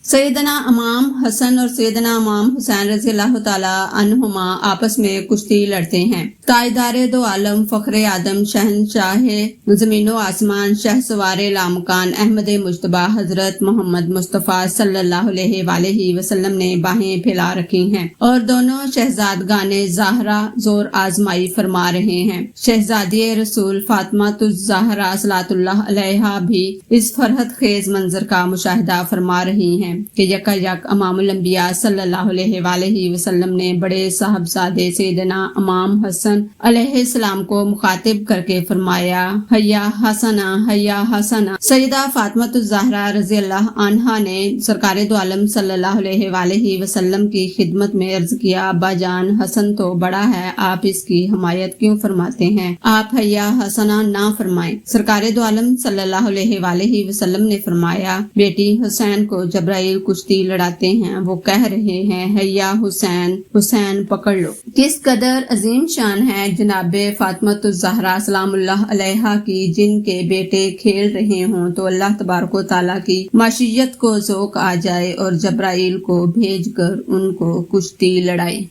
सैयदना इमाम हसन और सैयदना इमाम हुसैन रजी अल्लाह ताला अन्हुमा आपस में कुश्ती लड़ते हैं। ताजदारे दो आलम फखरे आदम शहनशाह ज़मीनो आसमान शहसवारे लामकान अहमद मुज्तबा हजरत मोहम्मद मुस्तफ़ा सल्लल्लाहु अलैहि वसल्लम ने बाहें फैला रखी हैं और दोनों शहजादगाने ज़हरा जोर आजमाई फरमा रहे हैं। शहजादी रसूल फातिमा ज़हरा सलातुल्लाह अलैहा भी इस फरहत खेज मंजर का मुशाहिदा फरमा रही हैं कि यका यक इमामुल अंबिया सल्लल्लाहु अलैहि वसल्लम ने बड़े साहबजादे सैयदना इमाम हसन अलैहिस्सलाम को मुखातिब करके फरमाया, हया हसना। सैयदा फातिमा ज़हरा रज़ी अल्लाह अन्हा ने सरकारे दो आलम सल्लल्लाहु अलैहि वसल्लम की खिदमत में अर्ज किया, अब्बा जान हसन तो बड़ा है, आप इसकी हिमायत क्यों फरमाते हैं? आप हया हसना ना फरमाएं। सरकारे दो आलम सल्लल्लाहु अलैहि वसल्लम ने फरमाया, बेटी हुसैन को जबराइल कुश्ती लड़ाते हैं, वो कह रहे हैं हैया हुसैन पकड़ लो। किस कदर अजीम शान है जनाबे फातिमा ज़हरा सलामुल्लाह अलैहा की, जिनके बेटे खेल रहे हों तो अल्लाह तबारक व तआला की माशियत को ज़ौक़ आ जाए और जबराइल को भेज कर उनको कुश्ती लड़ाए।